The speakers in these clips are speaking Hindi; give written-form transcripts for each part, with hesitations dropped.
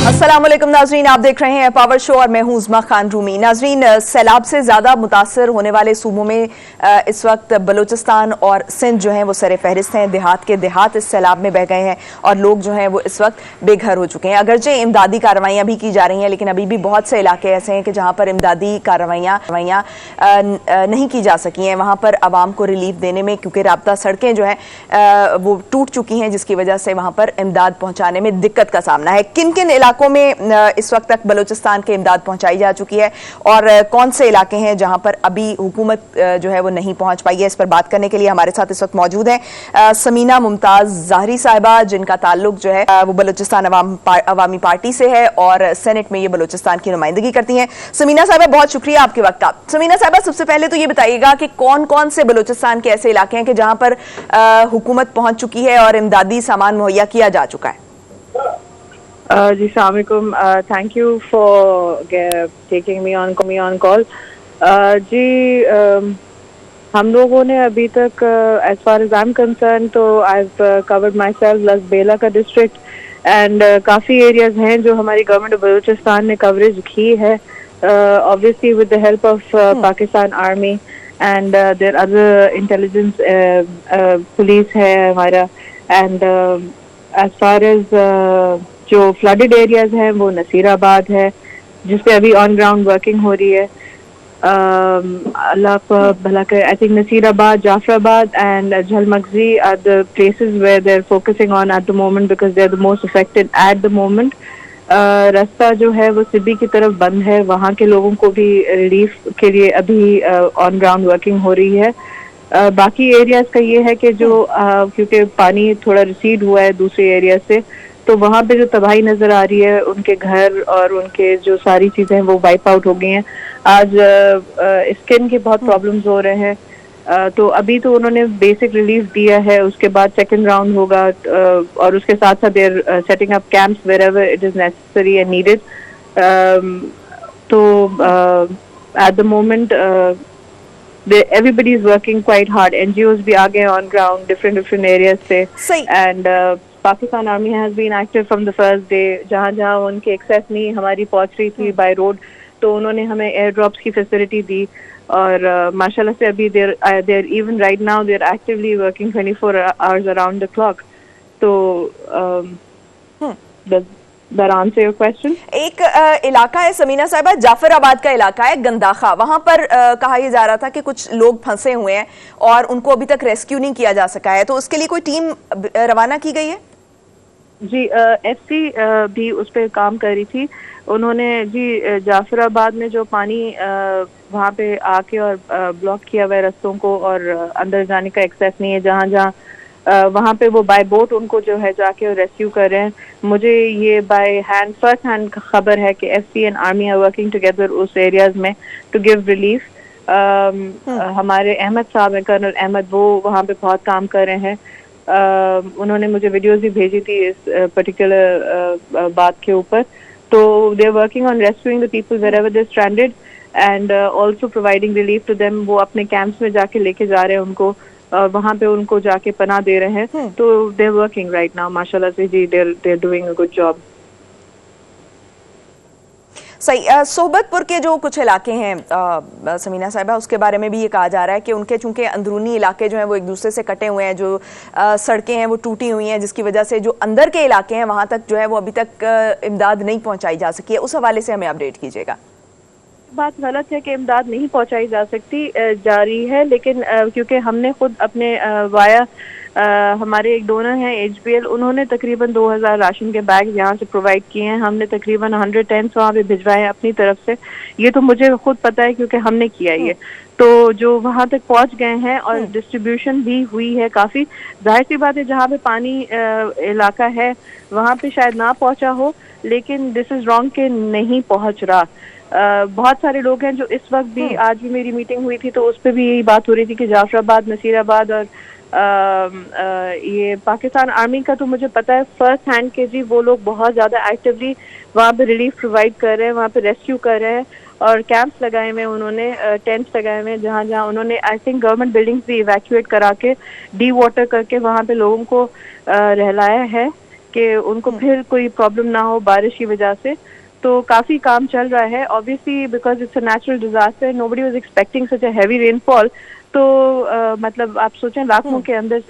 अस्सलाम वालेकुम नाजरीन, आप देख रहे हैं पावर शो और मैं हूं उज़मा खान रूमी। नाजरीन, सैलाब से ज़्यादा मुतासर होने वाले सूबों में इस वक्त बलूचिस्तान और सिंध जो हैं वो सर फहरिस्त हैं। देहात के देहात इस सैलाब में बह गए हैं और लोग जो हैं वो इस वक्त बेघर हो चुके हैं। अगरचे इमदादी कार्रवाइयाँ भी की जा रही हैं, लेकिन अभी भी बहुत से इलाके ऐसे हैं कि जहाँ पर इमदादी कार्रवाइयाँ नहीं की जा सकी हैं। वहाँ पर आवाम को रिलीफ देने में, क्योंकि राब्ता सड़कें जो हैं वो टूट चुकी हैं, जिसकी वजह से वहाँ पर इमदाद पहुँचाने में दिक्कत का सामना है। किन किन इलाकों में इस वक्त तक बलूचिस्तान के इमदाद पहुंचाई जा चुकी है और कौन से इलाके हैं जहां पर अभी हुकूमत जो है वो नहीं पहुंच पाई है, इस पर बात करने के लिए हमारे साथ इस वक्त मौजूद हैं समीना मुमताज ज़ाहरी साहिबा, जिनका ताल्लुक जो है वो बलूचिस्तान अवामी पार्टी से है और सेनेट में ये बलूचिस्तान की नुमाइंदगी करती हैं। समीना साहिबा, बहुत शुक्रिया आपके वक्त का। समीना साहिबा, सबसे पहले तो ये बताइएगा कि कौन कौन से बलूचिस्तान के ऐसे इलाके हैं कि जहां पर हुकूमत पहुंच चुकी है और इमदादी सामान मुहैया किया जा चुका है? जी सलामुकुम, thank you for taking me on call. जी हम लोगों ने अभी तक as far as I am concern तो I have covered myself Lasbela का डिस्ट्रिक्ट एंड काफ़ी एरियाज हैं जो हमारी गवर्नमेंट बलूचिस्तान ने कवरेज की है, obviously with the help of Pakistan army and their other intelligence police है हमारा। एंड एज फार एज जो फ्लडेड एरियाज हैं वो नसीराबाद है, जिसपे अभी ऑन ग्राउंड वर्किंग हो रही है। अल्लाह भला करे, I think Naseerabad, Jafarabad and Jhal Magsi are the places where they are focusing on at the moment because they are the most affected at the moment. रास्ता जो है वो सिब्बी की तरफ बंद है, वहाँ के लोगों को भी रिलीफ के लिए अभी ऑन ग्राउंड वर्किंग हो रही है। बाकी एरियाज का ये है कि जो क्योंकि पानी थोड़ा रिसीड हुआ है दूसरे एरिया से, तो वहाँ पे जो तबाही नजर आ रही है, उनके घर और उनके जो सारी चीजें हैं वो वाइप आउट हो गई हैं। आज स्किन के बहुत प्रॉब्लम्स हो रहे हैं, तो अभी तो उन्होंने बेसिक रिलीफ दिया है, उसके बाद सेकंड राउंड होगा और उसके साथ साथ there setting up camps wherever it is necessary and needed. तो at the moment everybody is working quite hard. NGOs भी आ गए on ground different areas से, and Pakistan Army has been active from the first day. जहाँ उनके एक्सेस नहीं हमारी पहुँच रही थी बाय रोड, तो उन्होंने हमें एयर ड्रॉप्स की फैसिलिटी दी और माशाल्लाह से अभी there even right now they are actively working 24 hours around the clock. तो that answer your question? एक इलाका है समीना साहिबा, जाफराबाद का इलाका है गंदाखा, वहां पर कहा यह जा रहा था कि कुछ लोग फंसे हुए हैं और उनको अभी तक रेस्क्यू नहीं किया जा सका है, तो उसके लिए कोई टीम रवाना की गई है? जी एफसी भी उस पर काम कर रही थी। उन्होंने जी जाफराबाद में जो पानी वहाँ पे आके और ब्लॉक किया हुआ है रस्तों को और अंदर जाने का एक्सेस नहीं है, जहाँ वहाँ पे वो बाय बोट उनको जो है जाके रेस्क्यू कर रहे हैं। मुझे ये बाय हैंड फर्स्ट हैंड खबर है कि FC and army are working together उस एरियाज में टू गिव रिलीफ। हमारे अहमद साहब हैं, कर्नल अहमद, वो वहाँ पे बहुत काम कर रहे हैं। उन्होंने मुझे वीडियोस भी भेजी थी इस पर्टिकुलर बात के ऊपर। तो they are working on rescuing the people wherever they stranded and also providing relief to them. वो अपने कैंप्स में जाके लेके जा रहे हैं उनको, वहाँ पे उनको जाके पनाह दे रहे हैं। तो they are working right now माशाल्लाह से जी, they are doing a good job. सही। सोहबतपुर के जो कुछ इलाके हैं समीना साहिबा, उसके बारे में भी ये कहा जा रहा है कि उनके चूंकि अंदरूनी इलाके जो हैं वो एक दूसरे से कटे हुए हैं, जो सड़कें हैं वो टूटी हुई हैं, जिसकी वजह से जो अंदर के इलाके हैं वहाँ तक जो है वो अभी तक इमदाद नहीं पहुँचाई जा सकी है। उस हवाले से हमें अपडेट कीजिएगा। बात गलत है कि इमदाद नहीं पहुंचाई जा सकती, जारी है, लेकिन क्योंकि हमने खुद अपने वाया हमारे एक डोनर हैं HBL, उन्होंने तकरीबन 2000 राशन के बैग यहाँ से प्रोवाइड किए हैं। हमने तकरीबन 100 टेंट्स वहाँ पे भिजवाए हैं अपनी तरफ से। ये तो मुझे खुद पता है क्योंकि हमने किया ये। तो जो वहाँ तक पहुँच गए हैं और डिस्ट्रीब्यूशन भी हुई है काफ़ी। जाहिर सी बात है जहाँ पे पानी इलाका है वहाँ पे शायद ना पहुँचा हो, लेकिन दिस इज़ रॉन्ग के नहीं पहुँच रहा। बहुत सारे लोग हैं जो इस वक्त भी, आज भी मेरी मीटिंग हुई थी तो उस पर भी यही बात हो रही थी कि जाफराबाद, नसीराबाद और ये पाकिस्तान आर्मी का तो मुझे पता है फर्स्ट हैंड के जी, वो लोग बहुत ज़्यादा एक्टिवली वहाँ पे रिलीफ प्रोवाइड कर रहे हैं, वहाँ पे रेस्क्यू कर रहे हैं और कैंप्स लगाए हुए उन्होंने, टेंट्स लगाए हुए जहाँ जहाँ उन्होंने आई थिंक गवर्नमेंट बिल्डिंग्स भी इवैक्यूएट करा के डी वाटर करके वहाँ पे लोगों को रहलाया है कि उनको फिर कोई प्रॉब्लम ना हो बारिश की वजह से। तो काफी काम चल रहा है। Obviously because it's a natural disaster, nobody was expecting such a heavy rainfall. तो मतलब आप सोचें लाखों के अंदर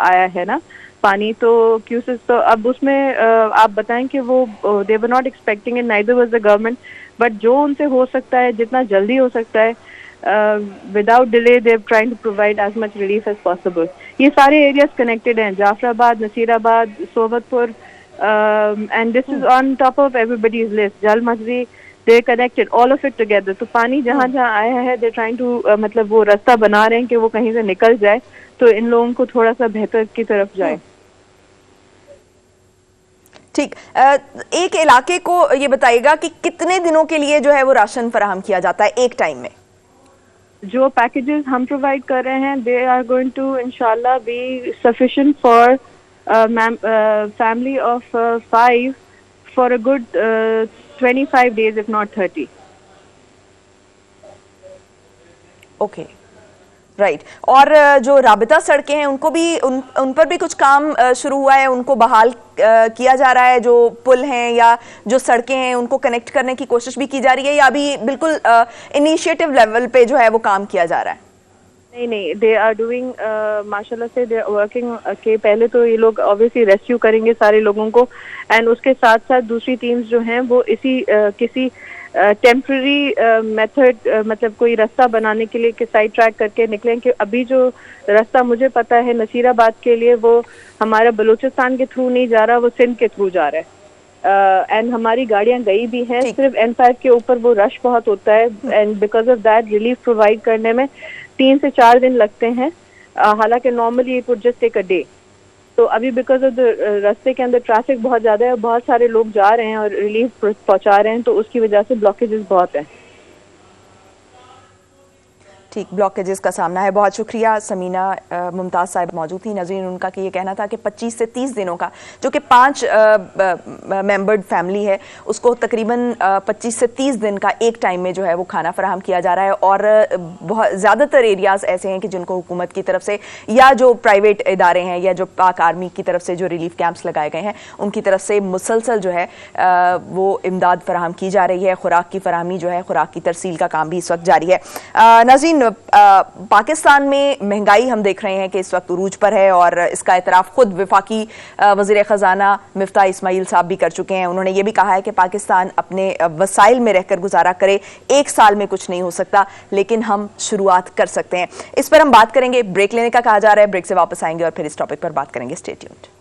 आया है ना पानी, तो क्यूसेस। तो अब उसमें आप बताएं कि वो they were not expecting it, neither was the government, but जो उनसे हो सकता है, जितना जल्दी हो सकता है, without delay they are trying to provide as much relief as possible. ये सारे एरियाज कनेक्टेड हैं, Jafrabad, Nasirabad, Sobatpur, and this is on top of everybody's list. Jal Mahdi, they're connected, all of it together. तो पानी जहाँ जहाँ आया है, they're trying to मतलब वो रास्ता बना रहे हैं कि वो कहीं से निकल जाए, तो इन लोगों को थोड़ा सा बेहतर की तरफ जाए। ठीक, एक इलाके को ये बताइएगा कि कितने दिनों के लिए जो है वो राशन फराहम किया जाता है एक टाइम में? जो पैकेजेस हम प्रोवाइड कर रहे हैं, दे आर गोइंग टू इंशाल्लाह be sufficient for family of 5 for a good 25 days, if not 30. Okay, right. और जो राबिता सड़कें हैं उनको भी उन पर भी कुछ काम शुरू हुआ है, उनको बहाल किया जा रहा है? जो पुल हैं या जो सड़कें हैं उनको कनेक्ट करने की कोशिश भी की जा रही है, या अभी बिल्कुल इनिशिएटिव लेवल पे जो है वो काम किया जा रहा है? नहीं, दे आर डूइंग माशाल्लाह से, दे आर वर्किंग के पहले तो ये लोग ऑब्वियसली रेस्क्यू करेंगे सारे लोगों को, एंड उसके साथ साथ दूसरी टीम्स जो हैं वो इसी किसी टेम्पररी मेथड मतलब कोई रास्ता बनाने के लिए कि साइड ट्रैक करके निकलें। कि अभी जो रास्ता मुझे पता है नसीराबाद के लिए, वो हमारा बलूचिस्तान के थ्रू नहीं जा रहा, वो सिंध के थ्रू जा रहा है। एंड हमारी गाड़ियां गई भी हैं, सिर्फ N5 के ऊपर वो रश बहुत होता है, and because of that relief provide करने में 3 से 4 दिन लगते हैं, हालांकि normally it would just take a day. तो अभी बिकॉज ऑफ द रास्ते के अंदर ट्रैफिक बहुत ज्यादा है, बहुत सारे लोग जा रहे हैं और रिलीफ पहुंचा रहे हैं, तो उसकी वजह से ब्लॉकेजेस बहुत हैं। ठीक, ब्लॉकेजेस का सामना है। बहुत शुक्रिया। समीना मुमताज़ साहिब मौजूद थी। नज़रीन, उनका कि ये कहना था कि 25 से 30 दिनों का, जो कि 5 मेंबर्ड फैमिली है, उसको तकरीबन 25 से 30 दिन का एक टाइम में जो है वो खाना फराहम किया जा रहा है। और बहुत ज़्यादातर एरियाज़ ऐसे हैं कि जिनको हुकूमत की तरफ से या जो प्राइवेट इदारे हैं या जो पाक आर्मी की तरफ से जो रिलीफ कैंप्स लगाए गए हैं उनकी तरफ से मुसलसल जो है वो इमदाद फराहम की जा रही है। खुराक की फराहमी जो है, खुराक की तरसील का काम भी इस वक्त जारी है। नाज़रीन, पाकिस्तान में महंगाई हम देख रहे हैं कि इस वक्त उरूज पर है, और इसका एतराफ़ खुद वफाकी वज़ीर ख़ज़ाना मिफ्ता इस्माइल साहब भी कर चुके हैं। उन्होंने ये भी कहा है कि पाकिस्तान अपने वसाइल में रहकर गुजारा करे, 1 साल में कुछ नहीं हो सकता, लेकिन हम शुरुआत कर सकते हैं। इस पर हम बात करेंगे। ब्रेक लेने का कहा जा रहा है, ब्रेक से वापस आएंगे और फिर इस टॉपिक पर बात करेंगे। Stay tuned.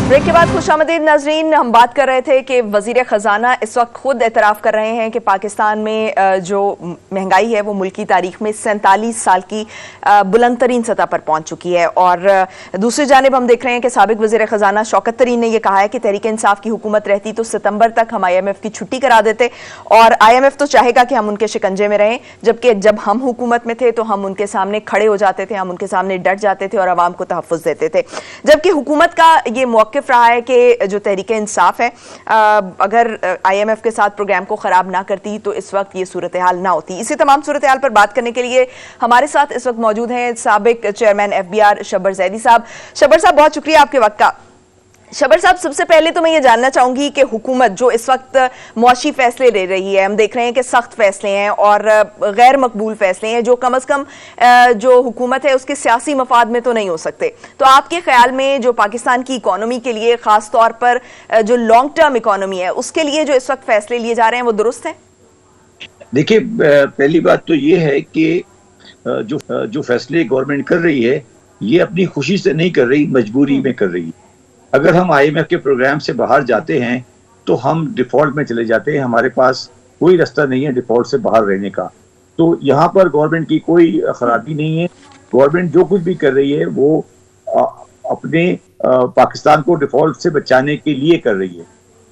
ब्रेक के बाद खुशामदीद नाजरीन। हम बात कर रहे थे कि वज़ीर ख़ज़ाना इस वक्त खुद एतराफ़ कर रहे हैं कि पाकिस्तान में जो महंगाई है वो मुल्की तारीख में 47 साल की बुलंद तरीन सतह पर पहुंच चुकी है। और दूसरी जानिब हम देख रहे हैं कि साबिक वज़ीर ख़ज़ाना शौकत तरीन ने यह कहा है कि तहरीक इंसाफ की हुकूमत रहती तो सितंबर तक हम IMF की छुट्टी करा देते, और IMF तो चाहेगा कि हम उनके शिकंजे में रहें, जबकि जब हम हुकूमत में थे तो हम उनके सामने खड़े हो जाते थे, हम उनके सामने डट जाते थे और आवाम को तहफ़्फ़ुज़ देते थे। जबकि हुकूमत का ये मौक़िफ़ रहा है कि जो तहरीक इंसाफ है अगर IMF के साथ प्रोग्राम को ख़राब ना करती तो इस वक्त ये सूरत हाल ना होती। इसी तमाम सूरत हाल पर बात करने के लिए हमारे साथ इस वक्त मौजूद हैं साबिक चेयरमैन FBR शब्बर ज़ैदी साहब। शब्बर साहब, बहुत शुक्रिया आपके वक्त का। शब्बर साहब, सबसे पहले तो मैं ये जानना चाहूंगी कि हुकूमत जो इस वक्त मौशी फैसले ले रही है, हम देख रहे हैं कि सख्त फैसले हैं और गैर मकबूल फैसले हैं जो कम अज़ कम जो हुकूमत है उसके सियासी मफाद में तो नहीं हो सकते। तो आपके ख्याल में जो पाकिस्तान की इकॉनमी के लिए, ख़ास तौर पर जो लॉन्ग टर्म इकॉनमी है, उसके लिए जो इस वक्त फैसले लिए जा रहे हैं वो दुरुस्त हैं? देखिए, पहली बात तो ये है कि जो फैसले गवर्नमेंट कर रही है ये अपनी खुशी से नहीं कर रही, मजबूरी में कर रही है। अगर हम IMF के प्रोग्राम से बाहर जाते हैं तो हम डिफॉल्ट में चले जाते हैं, हमारे पास कोई रास्ता नहीं है डिफॉल्ट से बाहर रहने का। तो यहाँ पर गवर्नमेंट की कोई खराबी नहीं है। गवर्नमेंट जो कुछ भी कर रही है वो अपने पाकिस्तान को डिफॉल्ट से बचाने के लिए कर रही है।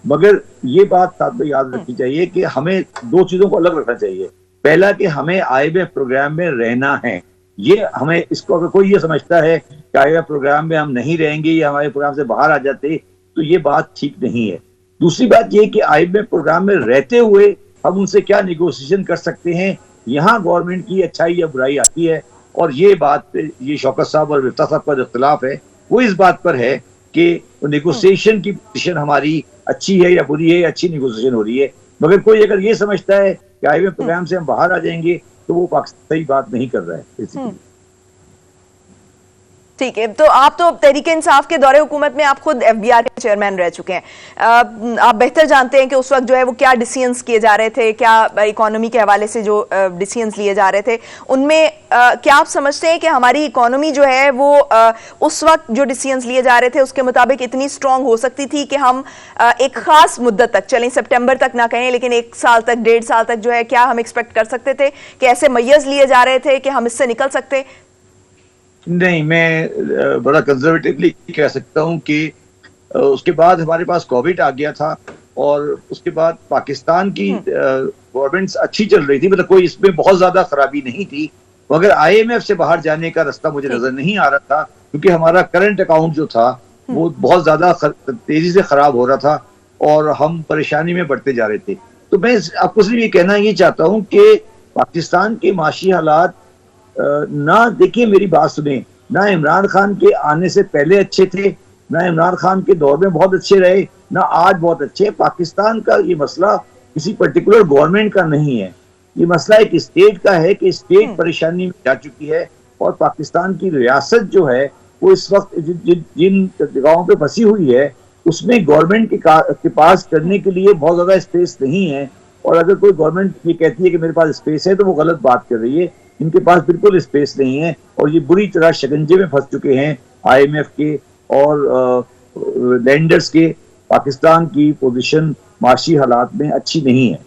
मगर ये बात साथ में याद रखनी चाहिए कि हमें 2 चीजों को अलग रखना चाहिए। पहला कि हमें IMF प्रोग्राम में रहना है, ये हमें, इसको अगर कोई ये समझता है कि IMF प्रोग्राम में हम नहीं रहेंगे या हमारे प्रोग्राम से बाहर आ जाते, तो ये बात ठीक नहीं है। दूसरी बात ये कि IMF प्रोग्राम में रहते हुए हम उनसे क्या निगोशिएशन कर सकते हैं, यहाँ गवर्नमेंट की अच्छाई या बुराई आती है। और ये बात, ये शौकत साहब और मिफ्ता साहब का जो इख्तिलाफ है वो इस बात पर है कि नेगोशिएशन की पोजीशन हमारी अच्छी है या बुरी है, या अच्छी नेगोशिएशन हो रही है। मगर कोई अगर ये समझता है कि IMF प्रोग्राम से हम बाहर आ जाएंगे तो वो पाकिस्तान सही बात नहीं कर रहा है बेसिकली। ठीक है, तो आप तो तहरीक इंसाफ के दौरे हुकूमत में आप खुद FBR के चेयरमैन रह चुके हैं। आप बेहतर जानते हैं कि उस वक्त जो है वो क्या डिसीजंस किए जा रहे थे, क्या इकोनॉमी के हवाले से जो डिसीजंस लिए जा रहे थे उनमें क्या आप समझते हैं कि हमारी इकोनॉमी जो है वो उस वक्त जो डिसीजंस लिए जा रहे थे उसके मुताबिक इतनी स्ट्रांग हो सकती थी कि हम एक खास मुद्दत तक, चलें सितंबर तक ना कहें लेकिन 1 साल तक, 1.5 साल तक जो है, क्या हम एक्सपेक्ट कर सकते थे कि ऐसे मय्यज लिए जा रहे थे कि हम इससे निकल सकते? नहीं, मैं बड़ा कंजर्वेटिवली कह सकता हूँ कि उसके बाद हमारे पास कोविड आ गया था और उसके बाद पाकिस्तान की गवर्नमेंट्स अच्छी चल रही थी, मतलब कोई इसमें बहुत ज्यादा खराबी नहीं थी। मगर IMF से बाहर जाने का रास्ता मुझे नजर नहीं आ रहा था, क्योंकि हमारा करंट अकाउंट जो था वो बहुत ज्यादा तेजी से खराब हो रहा था और हम परेशानी में बढ़ते जा रहे थे। तो मैं आपको सिर्फ ये कहना ये चाहता हूँ कि पाकिस्तान के माशी हालात ना, देखिए मेरी बात सुने, ना इमरान खान के आने से पहले अच्छे थे, ना इमरान खान के दौर में बहुत अच्छे रहे, ना आज बहुत अच्छे। पाकिस्तान का ये मसला किसी पर्टिकुलर गवर्नमेंट का नहीं है, ये मसला एक स्टेट का है कि स्टेट परेशानी में जा चुकी है और पाकिस्तान की रियासत जो है वो इस वक्त जिन जगहों पे फंसी हुई है उसमें गवर्नमेंट के पास करने के लिए बहुत ज्यादा स्पेस नहीं है। और अगर कोई गवर्नमेंट ये कहती है कि मेरे पास स्पेस है तो वो गलत बात कर रही है। इनके पास बिल्कुल स्पेस नहीं है और ये बुरी तरह शिकंजे में फंस चुके हैं IMF के और लैंडर्स के। पाकिस्तान की पोजीशन माशी हालात में अच्छी नहीं है।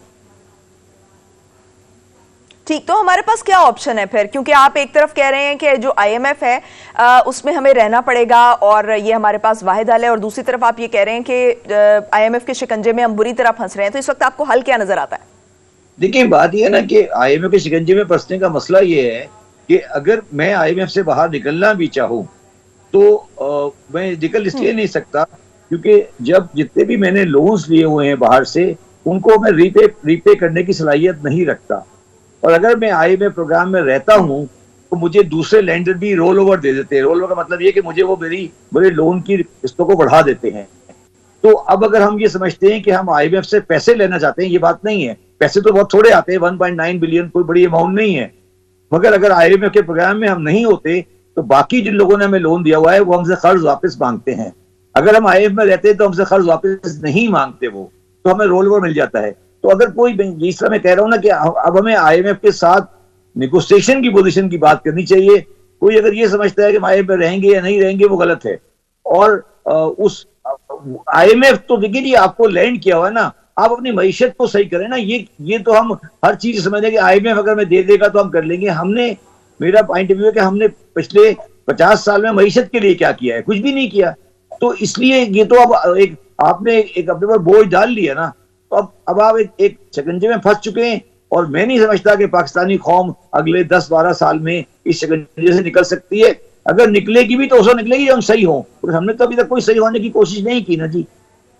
ठीक, तो हमारे पास क्या ऑप्शन है फिर? क्योंकि आप एक तरफ कह रहे हैं कि जो IMF है उसमें हमें रहना पड़ेगा और ये हमारे पास वाहिद हल है, और दूसरी तरफ आप ये कह रहे हैं कि IMF के शिकंजे में हम बुरी तरह फंस रहे हैं। तो इस वक्त आपको हल क्या नजर आता है? देखिए, बात यह है ना कि IMF के शिकंजे में फंसने का मसला ये है कि अगर मैं IMF से बाहर निकलना भी चाहूँ तो मैं निकल इसलिए नहीं सकता क्योंकि जब जितने भी मैंने लोन्स लिए हुए हैं बाहर से उनको मैं रीपे करने की सलाहियत नहीं रखता। और अगर मैं IMF प्रोग्राम में रहता हूँ तो मुझे दूसरे लैंडर भी रोल ओवर दे देते हैं। रोल ओवर का मतलब ये कि मुझे वो मेरे लोन की किस्तों को बढ़ा देते हैं। तो अब अगर हम ये समझते हैं कि हम IMF से पैसे लेना चाहते हैं, ये बात नहीं है। पैसे तो बहुत थोड़े आते हैं, 1.9 बिलियन कोई बड़ी अमाउंट नहीं है। मगर अगर IMF के प्रोग्राम में हम नहीं होते तो बाकी जिन लोगों ने हमें लोन दिया हुआ है वो हमसे कर्ज वापस मांगते हैं। अगर हम IMF में रहते तो हमसे कर्ज वापस नहीं मांगते, वो तो हमें रोल ओवर मिल जाता है। तो अगर कोई, जिस तरह मैं कह रहा हूँ ना कि अब हमें IMF के साथ निगोशिएशन की पोजीशन की बात करनी चाहिए। कोई अगर ये समझता है कि हम IMF में रहेंगे या नहीं रहेंगे वो गलत है। और उस IMF तो देखिए जी आपको लैंड किया हुआ है ना, आप अपनी मईशत को सही करें ना। ये तो हम हर चीज समझें कि IMF अगर मैं दे देगा तो हम कर लेंगे। हमने, मेरा पॉइंट ऑफ व्यू है कि हमने पिछले 50 साल में मईशत के लिए क्या किया है? कुछ भी नहीं किया। तो इसलिए ये तो अब आपने एक अपने पर बोझ डाल लिया ना, तो अब आप एक शिकंजे में फंस चुके हैं। और मैं नहीं समझता कि पाकिस्तानी कौम अगले 10-12 साल में इस शिकंजे से निकल सकती है। अगर निकलेगी भी तो उसको निकलेगी हम सही हों, और हमने तो अभी तक कोई सही होने की कोशिश नहीं की ना जी।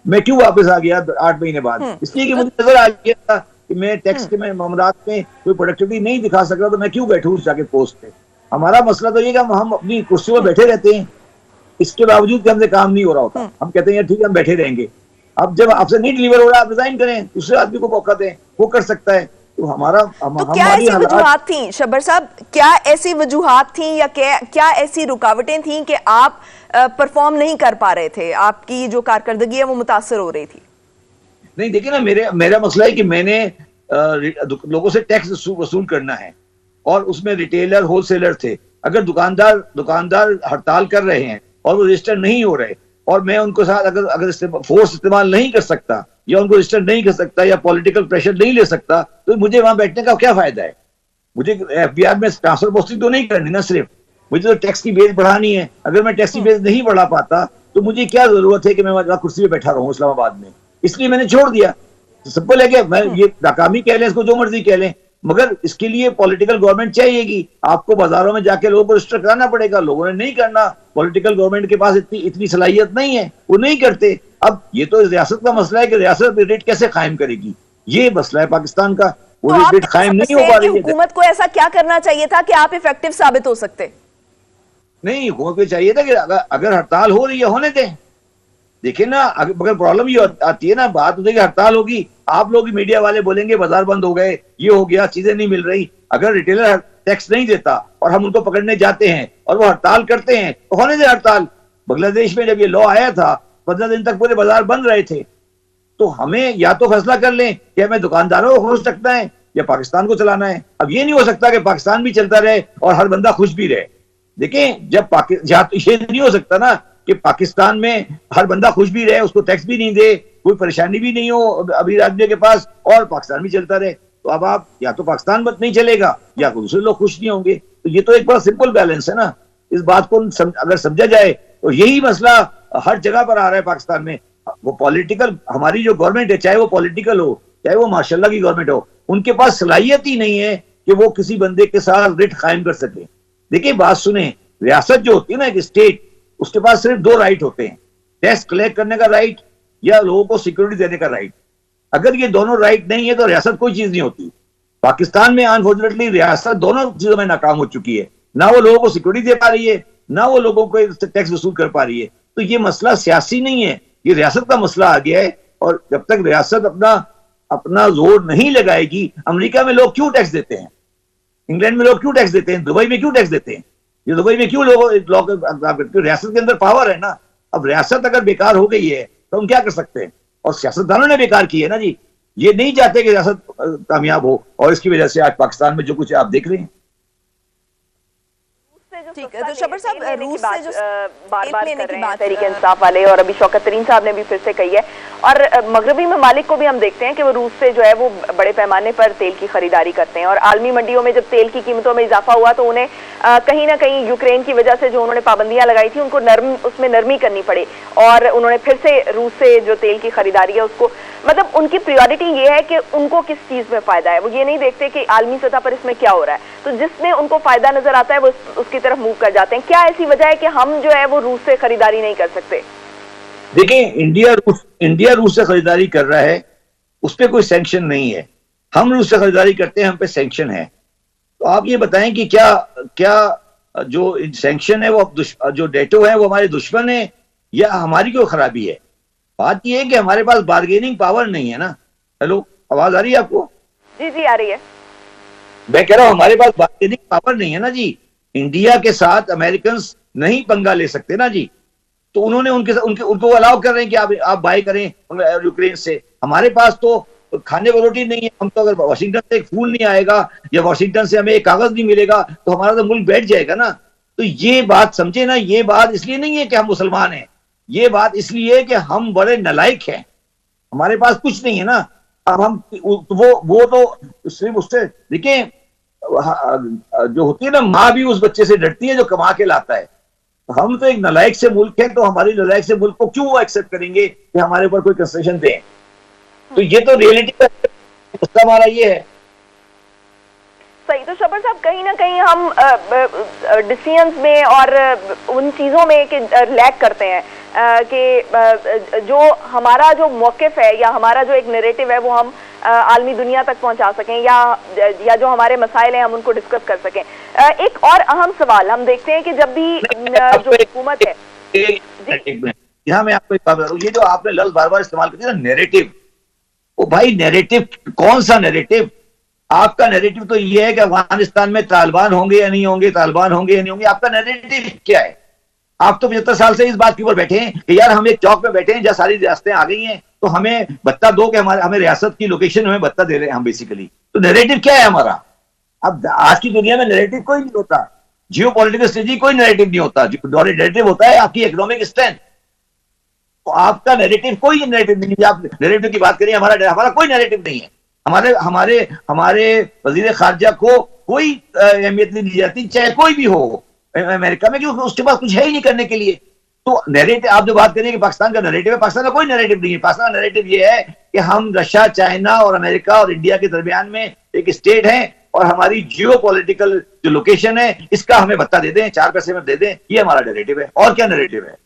मैं क्यों वापस आ गया 8 महीने बाद? इसलिए कि मुझे नजर आ गया था कि मैं टैक्स के मामलात में कोई प्रोडक्टिविटी नहीं दिखा सक रहा, तो मैं क्यों बैठूं जाके पोस्ट पे। हमारा मसला तो ये कि हम अपनी कुर्सियों में बैठे रहते हैं, इसके बावजूद कि हमसे काम नहीं हो रहा होता। हम कहते हैं यार ठीक है हम बैठे रहेंगे। अब जब आपसे नहीं डिलीवर हो रहा आप रिजाइन करें, दूसरे आदमी को मौका दें, वो कर सकता है। तो क्या ऐसी वजूहात थी शब्बर साहब, क्या ऐसी वजूहात थी या क्या ऐसी रुकावटें थी कि आप परफॉर्म नहीं कर पा रहे थे, आपकी जो कारकर्दगी है वो मुतासर हो रही थी? नहीं, देखिए ना, मेरा मसला है कि मैंने लोगों से टैक्स वसूल करना है और उसमें रिटेलर होलसेलर थे। अगर दुकानदार हड़ताल कर रहे हैं और वो रजिस्टर नहीं हो रहे और मैं उनको साथ अगर फोर्स इस्तेमाल नहीं कर सकता या उनको रजिस्टर नहीं कर सकता या पॉलिटिकल प्रेशर नहीं ले सकता, तो मुझे वहां बैठने का क्या फायदा है? मुझे FBR में ट्रांसफर पोस्टिंग तो नहीं करनी ना, सिर्फ मुझे तो टैक्स की बेस बढ़ानी है। अगर मैं टैक्स की बेस नहीं बढ़ा पाता तो मुझे क्या जरूरत है कि मैं कुर्सी पे बैठा रहूं इस्लामाबाद में? इसलिए मैंने छोड़ दिया। सिंपल है कि मैं ये नाकामी कह लें, इसको जो मर्जी कह लें, मगर इसके लिए पॉलिटिकल गवर्नमेंट चाहिएगी। आपको बाजारों में जाके लोगों को रजिस्टर कराना पड़ेगा, लोगों ने नहीं करना। पॉलिटिकल गवर्नमेंट के पास इतनी सलाहियत नहीं है, वो नहीं करते। अब ये तो रियासत का मसला है कि रियासत रेट कैसे कायम करेगी। ये मसला है पाकिस्तान का। वो तो आप रेट कायम नहीं हो समझते पा हैं कि रही है। हुकूमत को ऐसा क्या करना चाहिए था कि आप इफेक्टिव साबित हो सकते? नहीं, हुकूमत को चाहिए था कि अगर हड़ताल हो रही है होने दें। देखिए ना, अगर प्रॉब्लम ये आती है ना, बात होती है कि हड़ताल होगी, आप लोग मीडिया वाले बोलेंगे बाजार बंद हो गए, ये हो गया, चीजें नहीं मिल रही। अगर रिटेलर टैक्स नहीं देता और हम उनको पकड़ने जाते हैं और वो हड़ताल करते हैं तो होने दे हड़ताल। बांग्लादेश में जब ये लॉ आया था 15 दिन तक पूरे बाजार बंद रहे थे। तो हमें या तो फैसला कर लें कि हमें दुकानदारों को खोल सकता है या पाकिस्तान को चलाना है। अब ये नहीं हो सकता कि पाकिस्तान भी चलता रहे और हर बंदा खुश भी रहे। देखें, जब ये नहीं हो सकता ना कि पाकिस्तान में हर बंदा खुश भी रहे, उसको टैक्स भी नहीं दे, कोई परेशानी भी नहीं हो अभी आदमी के पास, और पाकिस्तान भी चलता रहे। तो अब आप या तो पाकिस्तान बंद नहीं चलेगा या दूसरे लोग खुश नहीं होंगे। तो ये तो एक बड़ा सिंपल बैलेंस है ना। इस बात को अगर समझा जाए तो यही मसला हर जगह पर आ रहा है पाकिस्तान में। वो पॉलिटिकल, हमारी जो गवर्नमेंट है, चाहे वो पॉलिटिकल हो चाहे वो माशाल्लाह की गवर्नमेंट हो, उनके पास सलाहियत ही नहीं है कि वो किसी बंदे के साथ रिट कायम कर सके। देखिए बात सुने, रियासत जो होती है ना, एक स्टेट, उसके पास सिर्फ 2 राइट होते हैं, टैक्स कलेक्ट करने का राइट या लोगों को सिक्योरिटी देने का राइट। अगर ये दोनों राइट नहीं है तो रियासत कोई चीज नहीं होती। पाकिस्तान में अनफॉर्चुनेटली रियासत दोनों चीजों में नाकाम हो चुकी है। ना वो लोगों को सिक्योरिटी दे पा रही है, ना वो लोगों को टैक्स वसूल कर पा रही है। तो ये मसला सियासी नहीं है, ये रियासत का मसला आ गया है। और जब तक रियासत अपना जोर नहीं लगाएगी, अमेरिका में लोग क्यों टैक्स देते हैं, इंग्लैंड में लोग क्यों टैक्स देते हैं, दुबई में क्यों टैक्स देते हैं, ये दुबई में क्यों लोग रियासत के अंदर पावर है ना। अब रियासत अगर बेकार हो गई है तो हम क्या कर सकते हैं, और सियासतदानों ने बेकार की है ना जी। ये नहीं चाहते कि रियासत कामयाब हो, और इसकी वजह से आज पाकिस्तान में जो कुछ आप देख रहे हैं। ठीक है, तो शबर साहब, रूस से जो बार बार लेने कर की रहे हैं बात तहरीक इंसाफ वाले, और अभी शौकत तरीन साहब ने भी फिर से कही है। और मगरबी ममालिक को भी हम देखते हैं कि वो रूस से जो है वो बड़े पैमाने पर तेल की खरीदारी करते हैं। और आलमी मंडियों में जब तेल की कीमतों में इजाफा हुआ तो उन्हें कहीं ना कहीं यूक्रेन की वजह से जो उन्होंने पाबंदियां लगाई थी उनको उसमें नरमी करनी पड़ी, और उन्होंने फिर से रूस से जो तेल की खरीदारी है उसको, मतलब उनकी प्रायोरिटी ये है कि उनको किस चीज में फायदा है। वो ये नहीं देखते कि आलमी सतह पर इसमें क्या हो रहा है, तो जिसमें उनको फायदा नजर आता है वो उसकी तरफ मूव कर जाते हैं। क्या ऐसी वजह है कि हम जो है वो रूस से खरीदारी नहीं कर सकते? देखिए, इंडिया रूस से खरीदारी कर रहा है, उस पर कोई सैंक्शन नहीं है। हम रूस से खरीदारी करते हैं, हम पे सैंक्शन है। तो आप ये बताएं कि क्या जो सैंक्शन है वो जो डेटो है वो हमारे दुश्मन है या हमारी कोई खराबी है? बात ये है कि हमारे पास बार्गेनिंग पावर नहीं है ना। हेलो, आवाज आ रही है आपको? जी जी आ रही है। मैं कह रहा हूं हमारे पास बार्गेनिंग पावर नहीं है ना जी। इंडिया के साथ अमेरिकन नहीं पंगा ले सकते ना जी। तो उन्होंने उनको अलाउ कर रहे हैं कि आप बाय करें यूक्रेन से। हमारे पास तो खाने को रोटी नहीं है। हम तो अगर वाशिंगटन से एक फूल नहीं आएगा या वाशिंगटन से हमें एक कागज नहीं मिलेगा तो हमारा तो मुल्क बैठ जाएगा ना। तो ये बात समझे ना, ये बात इसलिए नहीं है कि हम मुसलमान हैं, ये बात इसलिए है कि हम बड़े नालायक हैं, हमारे पास कुछ नहीं है ना। अब हम वो तो सिर्फ उससे देखिए, जो होती है ना, माँ भी उस बच्चे से डरती है जो कमा के लाता है। हम तो एक नालायक से मुल्क है, तो हमारी नालायक से मुल्क को क्यों एक्सेप्ट करेंगे कि हमारे ऊपर कोई कंसेशन दें? तो ये तो रियलिटी का हमारा ये है। सही। तो शबर साहब, कहीं ना कहीं हम डिसीजंस में और उन चीज़ों में कि लैक करते हैं कि जो हमारा जो मौक़िफ़ है या हमारा जो एक नैरेटिव है वो हम आलमी दुनिया तक पहुंचा सकें, या जो हमारे मसाइल हैं हम उनको डिस्कस कर सकें। एक और अहम सवाल हम देखते हैं कि जब भी जो हुकूमत है, यहाँ मैं आपको एक बात बता दूं, ये जो आपने लफ्ज बार बार इस्तेमाल करते हैं ना, नैरेटिव, ओ भाई नैरेटिव कौन सा नैरेटिव? आपका नैरेटिव तो ये है कि अफगानिस्तान में तालिबान होंगे या नहीं होंगे, तालिबान होंगे या नहीं होंगे। आपका नैरेटिव क्या है? आप तो 75 साल से इस बात के ऊपर बैठे हैं कि यार हम एक चौक पे बैठे हैं जहां सारी रियासतें आ गई हैं, तो हमें बत्ता दो कि हमें रियासत की लोकेशन हमें बत्ता दे रहे हैं हम बेसिकली। तो नैरेटिव क्या है हमारा? अब आज की दुनिया में नैरेटिव कोई नहीं होता, जियो पॉलिटिकल स्ट्रेटजी कोई नैरेटिव नहीं होता। नैरेटिव होता है आपकी इकोनॉमिक स्ट्रेंथ। तो आपका नैरेटिव कोई नैरेटिव नहीं है। आप नैरेटिव की बात करिए, हमारा कोई नैरेटिव नहीं है। हमारे वजीर खारजा को कोई अहमियत नहीं दी जाती, चाहे कोई भी हो अमेरिका में, क्योंकि उसके पास कुछ है ही नहीं करने के लिए। तो नैरेटिव आप जो बात करिए कि पाकिस्तान का नैरेटिव है, पाकिस्तान का कोई नैरेटिव नहीं है। पाकिस्तान का नैरेटिव ये है कि हम रशिया, चाइना और अमेरिका और इंडिया के दरमियान में एक स्टेट है, और हमारी जियो पॉलिटिकल जो लोकेशन है इसका हमें भत्ता दे दें, 4 पैसे में दे दें। ये हमारा नैरेटिव है। और क्या नैरेटिव है?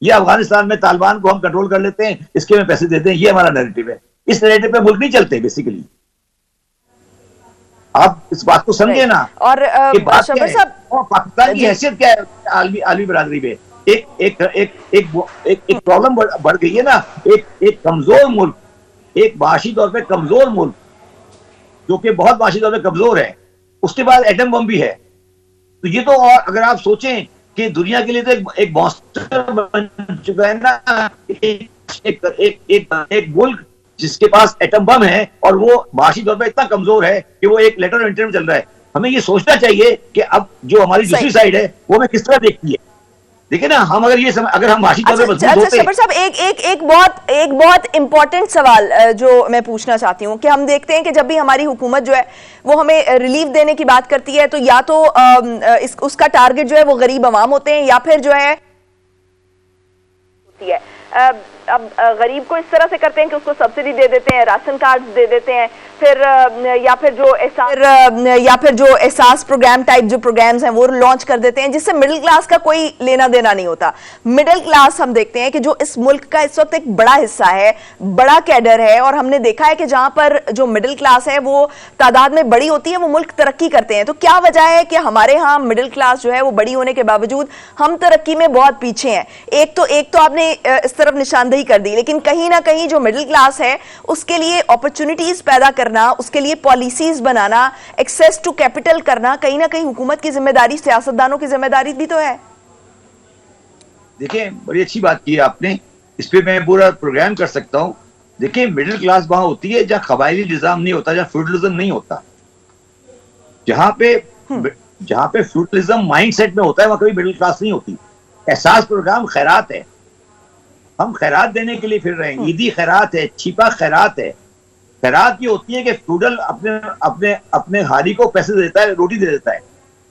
ये अफगानिस्तान में तालिबान को हम कंट्रोल कर लेते हैं, इसके में पैसे देते हैं, ये हमारा नैरेटिव है। इस नैरेटिव पे मुल्क नहीं चलते बेसिकली। आप इस बात को समझे ना। और शबर साहब, पाकिस्तान की हैसियत क्या है आलमी बरादरी में? एक प्रॉब्लम बढ़ गई है ना। एक कमजोर मुल्क, एक माशी तौर पे कमजोर मुल्क, जो कि बहुत माशी तौर पे कमजोर है, उसके बाद एटम बम भी है। तो ये तो, और अगर आप सोचें कि दुनिया के लिए तो एक मॉन्स्टर बन चुका है ना एक मुल्क जिसके पास एटम बम है, और वो माशी तौर पे इतना कमजोर है कि वो एक लेटर ऑफ इंटेंट में चल रहा है। हमें ये सोचना चाहिए कि अब जो हमारी दूसरी साइड है वो हमें किस तरह देखती है। देखिए ना, हम अगर ये अगर हम माशी तौर पे मजबूत होते। शबर साहब, एक बहुत इंपॉर्टेंट सवाल जो मैं पूछना चाहती हूँ कि हम देखते हैं कि जब भी हमारी हुकूमत जो है वो हमें रिलीफ देने की बात करती है, तो या तो उसका टारगेट जो है वो गरीब अवाम होते हैं, या फिर जो है होती है अब गरीब को इस तरह से करते हैं कि उसको सब्सिडी दे देते हैं, राशन कार्ड दे देते हैं, फिर या फिर जो एहसास प्रोग्राम टाइप जो प्रोग्राम्स हैं वो लॉन्च कर देते हैं, जिससे मिडिल क्लास का कोई लेना देना नहीं होता। मिडिल क्लास हम देखते हैं कि जो इस मुल्क का इस वक्त एक बड़ा हिस्सा है, बड़ा कैडर है, और हमने देखा है कि जहां पर जो मिडिल क्लास है वो तादाद में बड़ी होती है, वो मुल्क तरक्की करते हैं। तो क्या वजह है कि हमारे यहाँ मिडिल क्लास जो है वो बड़ी होने के बावजूद हम तरक्की में बहुत पीछे हैं? एक तो आपने इस तरफ निशानदेही कर दी, लेकिन कहीं ना कहीं जो मिडिल क्लास है उसके लिए अपॉर्चुनिटीज पैदा करना, उसके लिए पॉलिसीज बनाना, एक्सेस टू कैपिटल करना, कहीं ना कहीं हुकूमत की जिम्मेदारी, सियासतदानों की जिम्मेदारी भी तो है। देखिए, बड़ी अच्छी बात की आपने, इस पे मैं पूरा प्रोग्राम कर सकता हूं। देखिए, मिडिल क्लास वहां होती है जहां कबायली निजाम नहीं होता, जहां फ्यूडलिज्म नहीं होता। जहां पे फ्यूडलिज्म माइंडसेट में होता है वहां कभी मिडिल क्लास नहीं होती। एहसास प्रोग्राम खैरात है, हम खैरात देने के लिए फिर रहे हैं। ईदी खैरात है, छिपा खैरात है। खैरात ये होती है कि फ्यूडल अपने हारी को पैसे देता है, रोटी दे देता है।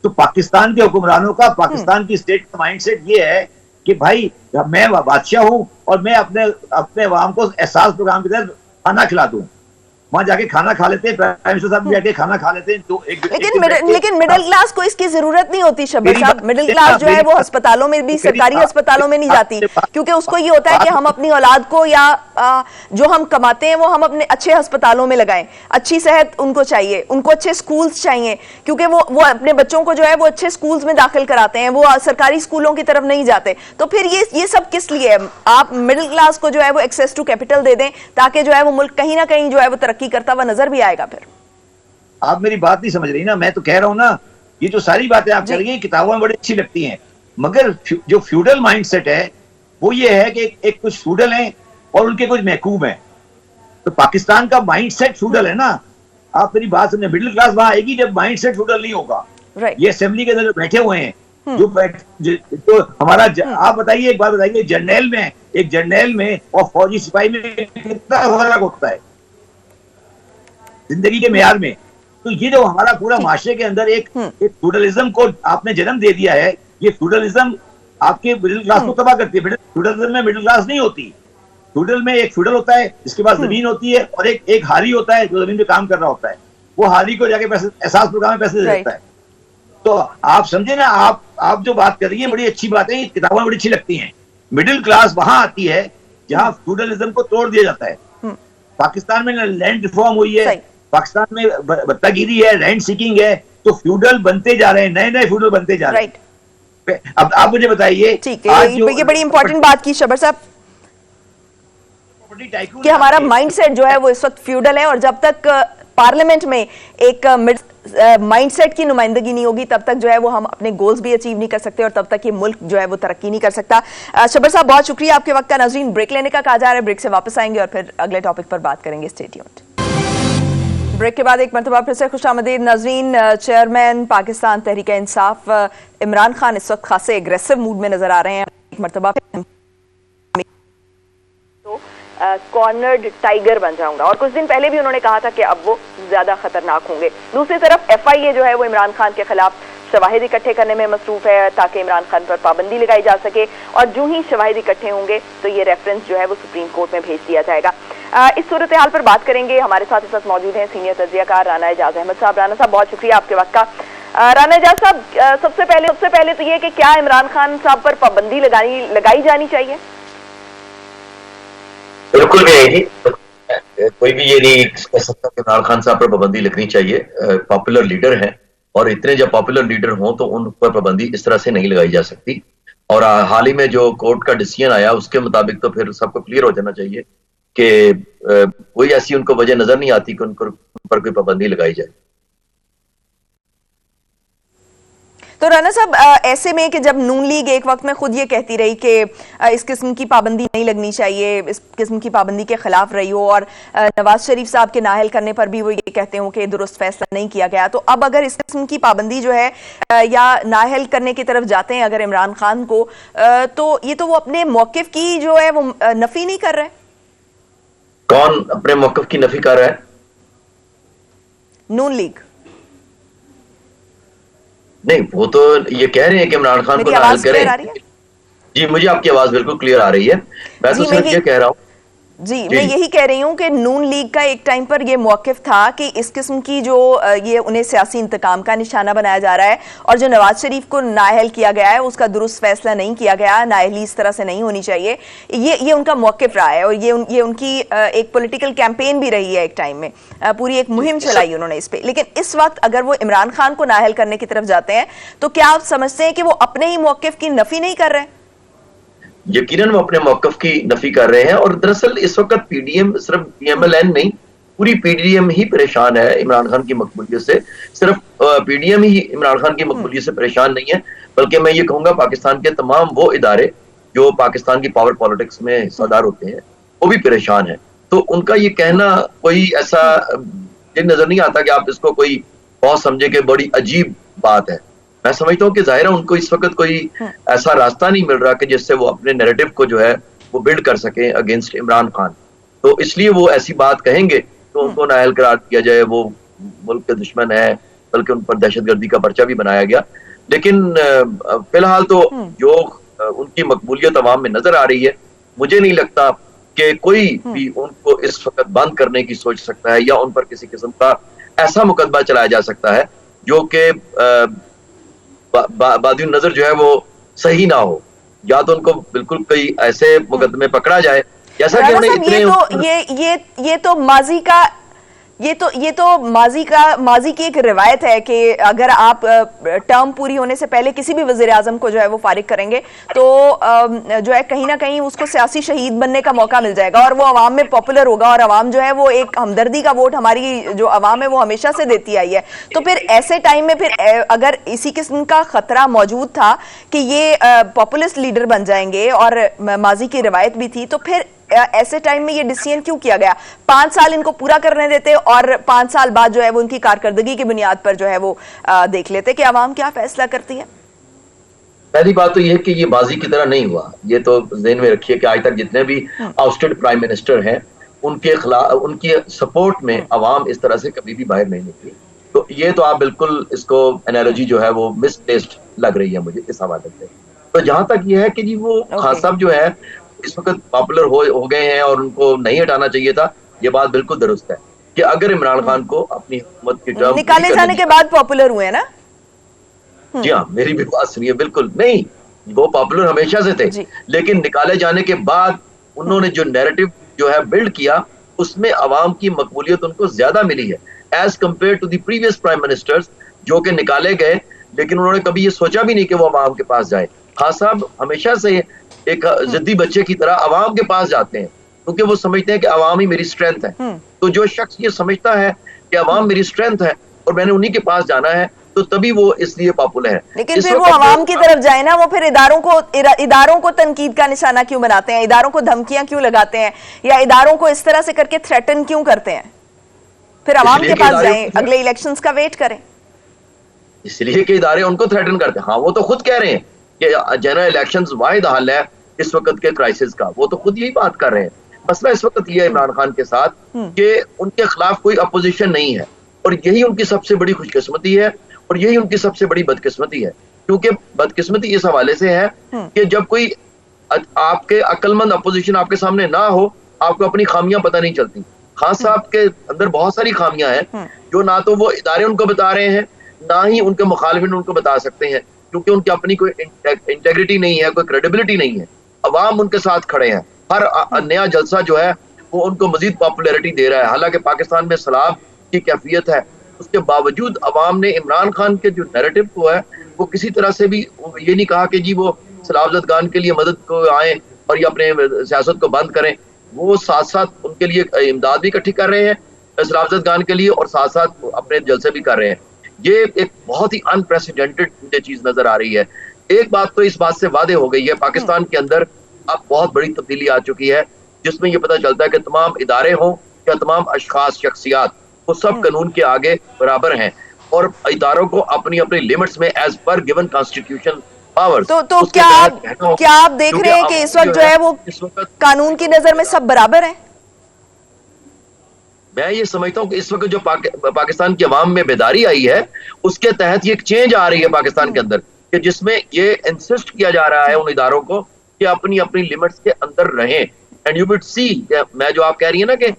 तो पाकिस्तान के हुक्मरानों का, पाकिस्तान की स्टेट का माइंडसेट ये है कि भाई मैं बादशाह हूं और मैं अपने अवाम को एहसास प्रोग्राम के तहत खाना खिला दूं। वहां जाके खाना खा लेते हैं, प्राइम मिनिस्टर साहब जाके खाना खा लेते हैं। तो लेकिन मिडिल क्लास को इसकी जरूरत नहीं होती शबर साहब। मिडिल क्लास जो है वो अस्पतालों में भी, सरकारी अस्पतालों में नहीं जाती, क्योंकि उसको ये होता है कि हम अपनी औलाद को या जो हम कमाते हैं वो हम अपने अच्छे अस्पतालों में लगाएं। अच्छी सेहत उनको चाहिए, उनको अच्छे स्कूल्स चाहिए, क्योंकि वो अपने बच्चों को जो है वो अच्छे स्कूल्स में दाखिल कराते हैं, वो सरकारी स्कूलों की तरफ नहीं जाते। तो फिर ये सब किस लिए? आप मिडिल क्लास को जो है वो एक्सेस टू कैपिटल दे दें, ताकि जो है वो मुल्क कहीं ना कहीं जो है वो तरक्की करता हुआ नजर भी आएगा। फिर आप मेरी बात नहीं समझ रही ना। मैं तो कह रहा हूं ना, ये जो सारी बातें आप कर रही हैं किताबों में बड़ी अच्छी लगती हैं, मगर जो फ्यूडल माइंडसेट है वो ये है कि एक कुछ फ्यूडल हैं और उनके कुछ महकूम हैं। तो पाकिस्तान का माइंडसेट फ्यूडल है ना। आप मेरी बात समझे, मिडिल क्लास वहां आएगी जब माइंडसेट फ्यूडल नहीं होगा। ये असेंबली के अंदर जो बैठे हुए हैं, जो हमारा आप बताइए, एक बात बताइए, जर्नैल में और फौजी सिपाही में कितना फर्क होता है जिंदगी के मेयार में। तो ये जो हमारा पूरा माशरे के अंदर एक फ्यूडलिज्म को आपने जन्म दे दिया है, ये फ्यूडलिज्म आपके मिडिल क्लास को तबाह करती है। फ्यूडलिज्म में मिडिल क्लास नहीं होती। फ्यूडल में एक फ्यूडल होता है जिसके पास जमीन होती है, और एक हारी होता है जो जमीन पे काम कर रहा होता है। वो हारी को जाके पैसे, एहसास प्रोग्राम में पैसे दे देता है। तो आप समझे ना, आप जो बात कर रही है बड़ी अच्छी बात है, किताबें बड़ी अच्छी लगती हैं। मिडिल क्लास वहां आती है जहां फ्यूडलिज्म को तोड़ दिया जाता है। पाकिस्तान में लैंड रिफॉर्म हुई है, पाकिस्तान में बत्तागिरी है, रैंड सीकिंग है, तो फ्यूडल बनते जा रहे हैं, नए नए फ्यूडल बनते जा रहे हैं। अब आप मुझे बताइए, ठीक है, ये बड़ी इंपॉर्टेंट बात की शबर साहब कि हमारा माइंडसेट जो है वो इस वक्त फ्यूडल है, और जब तक पार्लियामेंट में एक माइंडसेट की नुमाइंदगी नहीं होगी तब तक जो है वो हम अपने गोल्स भी अचीव नहीं कर सकते, और तब तक ये मुल्क जो है वो तरक्की नहीं कर सकता। शबर साहब, बहुत शुक्रिया आपके वक्त का। नाज़रीन, ब्रेक लेने का कहा जा रहा है, ब्रेक से वापस आएंगे और फिर अगले टॉपिक पर बात करेंगे। Stay tuned. ब्रेक के बाद एक मरतबा फिर से खुशामदीद नाज़रीन। चेयरमैन पाकिस्तान तहरीक इंसाफ इमरान खान इस वक्त खासे एग्रेसिव मूड में नजर आ रहे हैं। एक मरतबा कॉर्नर्ड टाइगर बन जाऊंगा, और कुछ दिन पहले भी उन्होंने कहा था कि अब वो ज्यादा खतरनाक होंगे। दूसरी तरफ FIA जो है वो इमरान खान के खिलाफ शवाहिद इकट्ठे करने में मसरूफ है ताकि इमरान खान पर पाबंदी लगाई जा सके, और जो ही शवाहिद इकट्ठे होंगे तो ये रेफरेंस जो है वो सुप्रीम कोर्ट में भेज दिया जाएगा। इस सूरत हाल पर बात करेंगे। हमारे साथ इस वक्त मौजूद हैं सीनियर तज्जियाकार राना एजाज अहमद साहब। राना साहब, बहुत शुक्रिया आपके वक्त का। राना एजाज साहब, सबसे पहले तो ये कि क्या इमरान खान साहब पर पाबंदी लगाई जानी चाहिए? बिल्कुल भी नहीं जी। कोई भी ये नहीं कह सकता कि इमरान खान साहब पर पाबंदी लगनी चाहिए। पॉपुलर लीडर हैं और इतने जब पॉपुलर लीडर हों तो उन पर पाबंदी इस तरह से नहीं लगाई जा सकती। और हाल ही में जो कोर्ट का डिसीजन आया उसके मुताबिक तो फिर सबको क्लियर हो जाना चाहिए कि कोई ऐसी उनको वजह नजर नहीं आती कि उन पर कोई पाबंदी लगाई जाए। तो राना साहब, ऐसे में कि जब नून लीग एक वक्त में खुद ये कहती रही कि इस किस्म की पाबंदी नहीं लगनी चाहिए, इस किस्म की पाबंदी के खिलाफ रही हो, और नवाज शरीफ साहब के नाअहल करने पर भी वो ये कहते हो कि दुरुस्त फैसला नहीं किया गया, तो अब अगर इस किस्म की पाबंदी जो है या नाअहल करने की तरफ जाते हैं अगर इमरान खान को, तो ये तो वो अपने मौकिफ की जो है वो नफी नहीं कर रहे? कौन अपने मौकिफ की नफी कर रहा है? नून लीग। नहीं, वो तो ये कह रहे हैं कि इमरान खान को नाअहल करें। जी, मुझे आपकी आवाज बिल्कुल क्लियर आ रही है। मैं तो सिर्फ ये कह रहा हूँ जी, मैं यही कह रही हूँ कि नून लीग का एक टाइम पर ये मौकिफ था कि इस किस्म की जो ये उन्हें सियासी इंतकाम का निशाना बनाया जा रहा है, और जो नवाज शरीफ को नाअहल किया गया है उसका दुरुस्त फैसला नहीं किया गया, नाअहली इस तरह से नहीं होनी चाहिए, ये उनका मौकिफ रहा है। और ये उनकी एक पॉलिटिकल कैंपेन भी रही है, एक टाइम में पूरी एक मुहिम चलाई उन्होंने इस पे। लेकिन इस वक्त अगर वो इमरान खान को नाअहल करने की तरफ जाते हैं तो क्या आप समझते हैं कि वो अपने ही मौकिफ की नफी नहीं कर रहे हैं? यकीनन वो अपने मौकफ की नफी कर रहे हैं। और दरअसल इस वक्त पीडीएम, सिर्फ पीएमएलएन नहीं, पूरी पीडीएम ही परेशान है इमरान खान की मकबूलियत से। सिर्फ पीडीएम ही इमरान खान की मकबूलियत से परेशान नहीं है, बल्कि मैं ये कहूंगा पाकिस्तान के तमाम वो इदारे जो पाकिस्तान की पावर पॉलिटिक्स में हिस्सेदार होते हैं वो भी परेशान है। तो उनका ये कहना कोई ऐसा नजर नहीं आता कि आप इसको कोई बहुत समझे कि बड़ी अजीब बात है। मैं समझता हूँ कि जाहिर है उनको इस वक्त कोई ऐसा रास्ता नहीं मिल रहा कि जिससे वो अपने नैरेटिव को जो है वो बिल्ड कर सके अगेंस्ट इमरान खान। तो इसलिए वो ऐसी बात कहेंगे तो उनको नाअहल करार दिया जाए, वो मुल्क के दुश्मन है, बल्कि उन पर दहशतगर्दी का पर्चा भी बनाया गया। लेकिन फिलहाल तो जो उनकी मकबूलियत अवाम में नजर आ रही है, मुझे नहीं लगता कि कोई भी उनको इस वक्त बंद करने की सोच सकता है या उन पर किसी किस्म का ऐसा मुकदमा चलाया जा सकता है जो कि बादी नजर जो है वो सही ना हो। या तो उनको बिल्कुल कोई ऐसे मुकदमे पकड़ा जाए जैसा कि उन्हें इतने ये तो माजी का ये तो माजी की एक रिवायत है कि अगर आप टर्म पूरी होने से पहले किसी भी वजीर आजम को जो है वो फारिग करेंगे तो जो है कहीं ना कहीं उसको सियासी शहीद बनने का मौका मिल जाएगा और वो अवाम में पॉपुलर होगा, और अवाम जो है वो एक हमदर्दी का वोट हमारी जो अवाम है वो हमेशा से देती आई है। तो फिर ऐसे टाइम में फिर अगर इसी किस्म का खतरा मौजूद था कि ये पॉपुलिस्ट लीडर बन जाएंगे और माजी की रिवायत भी थी, तो फिर ऐसे टाइम में ये डिसीजन क्यों किया गया? 5 साल इनको पूरा करने देते और 5 साल बाद जो है वो उनकी कारकर्दगी की बुनियाद पर जो है वो देख लेते कि अवाम क्या फैसला करती है। पहली बात तो ये है कि ये बाजी की तरह नहीं हुआ। ये तो ज़हन में रखिए कि आज तक जितने भी आउटस्टेड प्राइम मिनिस्टर हैं उनके खिलाफ, उनकी सपोर्ट में अवाम इस तरह से कभी भी बाहर नहीं निकली। तो ये तो आप बिल्कुल इसको एनालॉजी जो है वो मिसप्लेस्ड लग रही है मुझे इस हवाले से। तो जहां तक ये है कि जी वो खान साहब जो है इस वक्त पॉपुलर हो गए हैं और उनको नहीं हटाना चाहिए था, ये बात बिल्कुल दुरुस्त है कि अगर इमरान खान को अपनी हुकूमत की टर्म निकाले जाने के बाद पॉपुलर हुए ना। जी हाँ, मेरी भी बात सुनिए। बिल्कुल नहीं, वो पॉपुलर हमेशा से थे, लेकिन निकाले जाने के बाद उन्होंने जो नैरेटिव जो है बिल्ड किया उसमें अवाम की मकबूलियत उनको ज्यादा मिली है as compare to the previous prime ministers जो कि निकाले गए, लेकिन उन्होंने कभी ये सोचा भी नहीं कि वो अवाम के पास जाए। खान साहब हमेशा से एक जिद्दी बच्चे की तरह अवाम के पास जाते हैं क्योंकि वो समझते हैं कि अवाम ही मेरी स्ट्रेंथ है। तो जो शख्स ये समझता है कि अवाम मेरी स्ट्रेंथ है और मैंने उन्हीं के पास जाना है, तो तभी वो इसलिए पॉपुलर है। लेकिन फिर वो अवाम की तरफ जाए ना, वो फिर इदारों को तनकीद का निशाना क्यों बनाते हैं, इदारों को धमकियां क्यों लगाते हैं, या इदारों को इस तरह से करके थ्रेटन क्यों करते हैं? फिर अवाम के पास जाएं, अगले इलेक्शंस का वेट करें। इसलिए कि इदारे उनको थ्रेटन करते हैं। हाँ, वो तो खुद कह रहे हैं कि जनरल इलेक्शंस वाहिद हल है इस वक्त के क्राइसिस का, वो तो खुद यही बात कर रहे हैं। मसला इस वक्त ये है इमरान खान के साथ कि उनके खिलाफ कोई अपोजिशन नहीं है, और यही उनकी सबसे बड़ी खुशकिस्मती है और यही उनकी सबसे बड़ी बदकिस्मती है। क्योंकि बदकिस्मती इस हवाले से है कि जब कोई आपके अक्लमंद अपोजिशन आपके सामने ना हो, आपको अपनी खामियां पता नहीं चलती। खान साहब के अंदर बहुत सारी खामियां हैं जो ना तो वो इदारे उनको बता रहे हैं, ना ही उनके मुखालिफिन उनको बता सकते हैं, क्योंकि उनकी अपनी कोई इंटेग्रिटी नहीं है, कोई क्रेडिबिलिटी नहीं है। अवाम उनके साथ खड़े हैं। हर नया जलसा जो है वो उनको मजीद पॉपुलैरिटी दे रहा है। हालांकि पाकिस्तान में सलाब की कैफियत है, उसके बावजूद अवाम ने इमरान खान के जो नैरेटिव को है वो किसी तरह से भी ये नहीं कहा कि जी वो सलाब ज़दगान के लिए मदद को आए और ये अपने सियासत को बंद करें। वो साथ साथ उनके लिए इमदाद भी इकट्ठी कर रहे हैं सलाब ज़दगान के लिए, और साथ साथ अपने जलसे भी कर रहे हैं। ये एक बहुत ही अनप्रेसिडेंटेड मुझे चीज नजर आ रही है। एक बात तो इस बात से वादे हो गई है, पाकिस्तान के अंदर अब बहुत बड़ी तब्दीली आ चुकी है, जिसमें ये पता चलता है कि तमाम इदारे हों या तमाम अशखास शख्सियात, वो सब कानून के आगे बराबर हैं और इदारों को अपनी अपनी लिमिट्स में as per given constitution power. तो क्या आप देख रहे हैं कि इस वक्त जो है वो कानून की नजर में सब बराबर हैं? मैं ये समझता हूँ कि इस वक्त जो पाकिस्तान की अवाम में बेदारी आई है, उसके तहत ये एक चेंज आ रही है पाकिस्तान के अंदर, कि जिसमें ये इंसिस्ट किया जा रहा है उन इदारों को कि अपनी अपनी लिमिट्स के अंदर रहें। एंड यू विल सी, मैं जो आप कह रही है ना कि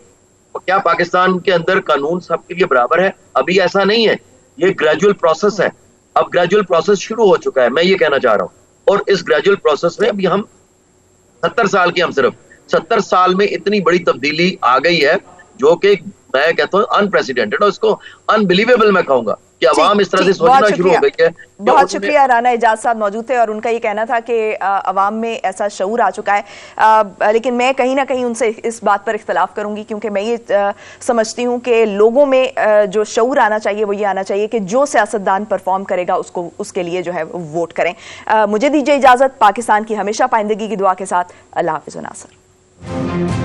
क्या पाकिस्तान के अंदर कानून सबके लिए बराबर है, अभी ऐसा नहीं है। ये ग्रेजुअल प्रोसेस है, अब ग्रेजुअल प्रोसेस शुरू हो चुका है, मैं ये कहना चाह रहा हूँ। और इस ग्रेजुअल प्रोसेस में अभी हम 70 साल की, हम सिर्फ 70 साल में इतनी बड़ी तब्दीली आ गई है जो कि मैं कहता हूँ अनप्रेसिडेंटेड, और इसको अनबिलीवेबल मैं कहूंगा कि अवाम इस तरह से सोचना शुरू हो गई है। बहुत शुक्रिया। राना एजाज साहब मौजूद थे और उनका ये कहना था कि अवाम में ऐसा शऊर आ चुका है, लेकिन मैं कहीं ना कहीं उनसे इस बात पर इख्तलाफ करूंगी, क्योंकि मैं ये समझती हूँ कि लोगों में जो शऊर आना चाहिए वो ये आना चाहिए कि जो सियासतदान परफॉर्म करेगा उसको, उसके लिए जो है वोट करें। मुझे दीजिए इजाजत। पाकिस्तान की हमेशा पाइंदगी की दुआ के साथ, अल्लाह हाफिज़ नासर।